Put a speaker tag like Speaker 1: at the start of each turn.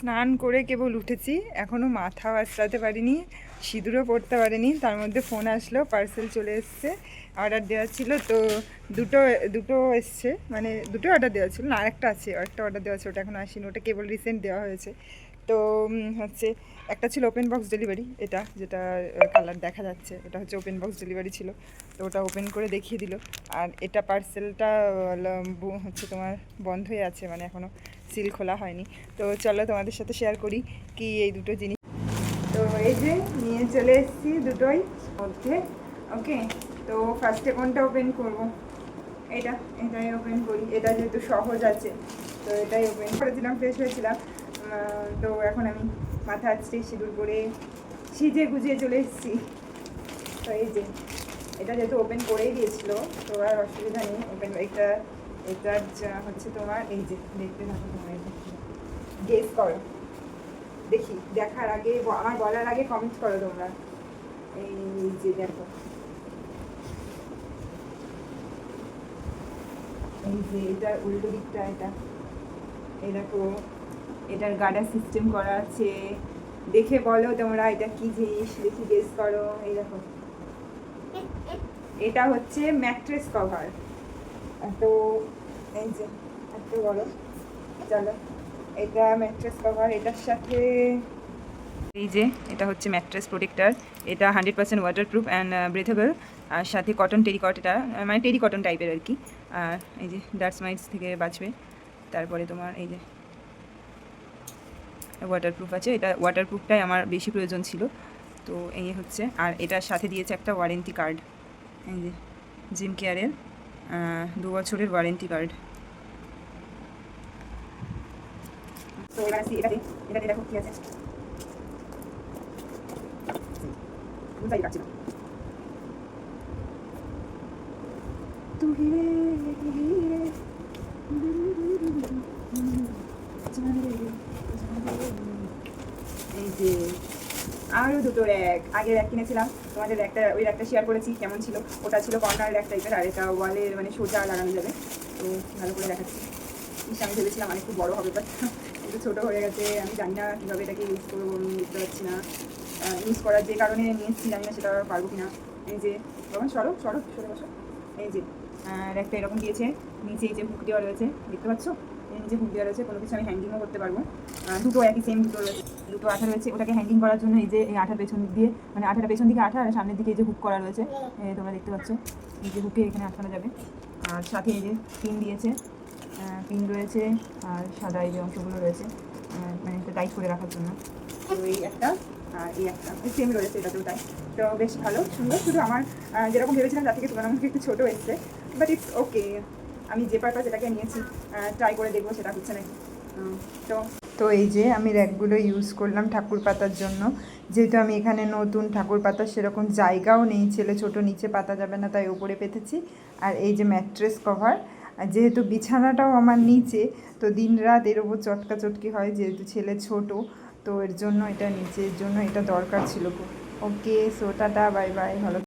Speaker 1: স্নান করে কেবল উঠেছি, এখনও মাথাও আঁচড়াতে পারিনি, সিঁদুরও পড়তে পারিনি। তার মধ্যে ফোন আসলো, পার্সেল চলে এসছে। অর্ডার দেওয়া ছিল তো দুটো দুটো এসছে, মানে দুটো অর্ডার দেওয়া ছিল না, আরেকটা আছে, আরেকটা অর্ডার দেওয়া আছে, ওটা এখন আসেনি, ওটা কেবল রিসেন্ট দেওয়া হয়েছে। তো হচ্ছে একটা ছিল ওপেন বক্স ডেলিভারি, এটা যেটা কালার দেখা যাচ্ছে এটা হচ্ছে ওপেন বক্স ডেলিভারি ছিল। তো ওটা ওপেন করে দেখিয়ে দিল। আর এটা পার্সেলটা হচ্ছে তোমার বন্ধই আছে, মানে এখনও সিল খোলা হয়নি। তো চলো তোমাদের সাথে শেয়ার করি কি এই দুটো জিনিস। তো এই যে নিয়ে চলে এসেছি দুটোই মধ্যে। ওকে, তো ফার্স্টে কোনটা ওপেন করব? এটাই ওপেন করি, এটা যেহেতু সহজ আছে তো এটাই ওপেন করেছিলাম, ফ্রেশ হয়েছিলাম। তো এখন আমি মাথা আঁচড়ে সিঁদুর করে সিজে গুজিয়ে চলে এসেছি। তো এই যে এটা যেহেতু ওপেন করেই দিয়েছিল তো আর অসুবিধা নেই। ওপেন এটার যা হচ্ছে তোমার এই যে দেখতে থাকো, তোমার গেস করো, দেখি দেখার আগে আমার বলার আগে কমেন্ট করো তোমরা। এই যে দেখো, এই যে এটার উল্টো দিকটা, এটা এই দেখো, এটার গার্ডার সিস্টেম করা আছে। দেখে বলো তোমরা এটা কি জিনিস, দেখি গেস করো। এই দেখো, এটা হচ্ছে ম্যাট্রেস কভার। তো এই যে এত বড়, চলো এটা ম্যাট্রেস কভার। এটার সাথে এই যে এটা হচ্ছে ম্যাট্রেস প্রোটেক্টার, এটা 100% ওয়াটারপ্রুফ অ্যান্ড ব্রেথেবল। আর সাথে কটন টেরিকট, এটা মানে টেরিকটন টাইপের আর কি। আর এই যে ডাস্ট মাইটস থেকে বাঁচবে। তারপরে তোমার এই যে ওয়াটারপ্রুফ আছে, এটা ওয়াটারপ্রুফটাই আমার বেশি প্রয়োজন ছিল। তো এই হচ্ছে, আর এটার সাথে দিয়েছে একটা ওয়ারেন্টি কার্ড, এই যে জিম কেয়ারের 2 বছরের ওয়ারেন্টি কার্ড। তো এবার আসি এটা দেখো কি আছে। বুঝাই পারছি না। এই যে আরও দুটো র্যাক, আগের র্যাক কিনেছিলাম তোমাদের, ওই র্যাকটা শেয়ার করেছি কেমন ছিল। ওটা ছিল কর্নার র্যাক টাইপের, আর এটা ওয়ালের মানে সোজা লাগানো যাবে। তো ভালো করে দেখাচ্ছি। আমি ভেবেছিলাম অনেক খুব বড়ো হবে, বাট একটু ছোটো হয়ে গেছে। আমি জানি না কীভাবে এটাকে ইউজ করবো, আমি বুঝতে পারছি না। ইউজ করার যে কারণে নিয়েছি জানি না সেটা পারবো কি না। এই যে তখন সরো বসো। এই যে র্যাকটা এরকম দিয়েছে, নিচে এই যে হুক দেওয়া রয়েছে, দেখতে পাচ্ছ? নিচে হুক দেওয়া রয়েছে, কোনো কিছু আমি হ্যাঙ্গিংও করতে পারবো। দুটো একই সেম দুটো রয়েছে, দুটো আঠা রয়েছে। ওটাকে হ্যাঙ্গিং করার জন্য এই যে এই আঠার পেছন দিক দিয়ে, মানে আঠাটা পেছন দিকে আঠা, আর সামনের দিকে এই যে হুক করা রয়েছে, তোমরা দেখতে পাচ্ছ। এই যে হুকে এখানে আটকানো যাবে। আর সাথে এই যে পিন দিয়েছে, পিন রয়েছে, আর সাদা এই যে অংশগুলো রয়েছে, মানে এটা টাইট করে রাখার জন্য। তো এই একটা আর এই একটা সেম রয়েছে, এটাতেও তাই। তো বেশ ভালো সুন্দর, শুধু আমার যেরকম ভেবেছিলাম তার থেকে তুলনামূলক একটু ছোটো এসছে, বাট ইটস ওকে। আমি যে পারপাস এটাকে নিয়েছি ট্রাই করে দেখবো সেটা হচ্ছে নাকি। তো তো এই যে আমি র্যাকগুলো ইউজ করলাম ঠাকুর পাতার জন্য, যেহেতু আমি এখানে নতুন, ঠাকুর পাতার সেরকম জায়গাও নেই, ছেলে ছোটো, নিচে পাতা যাবে না, তাই উপরে পেতেছি। আর এই যে ম্যাট্রেস কভার, যেহেতু বিছানাটাও আমার নিচে, তো দিন রাত এর ওপর চটকাচটকি হয়, যেহেতু ছেলে ছোট, তো এর জন্য এটা নিচের জন্য এটা দরকার ছিল। ওকে, সো টাটা, বাই বাই, ভালো।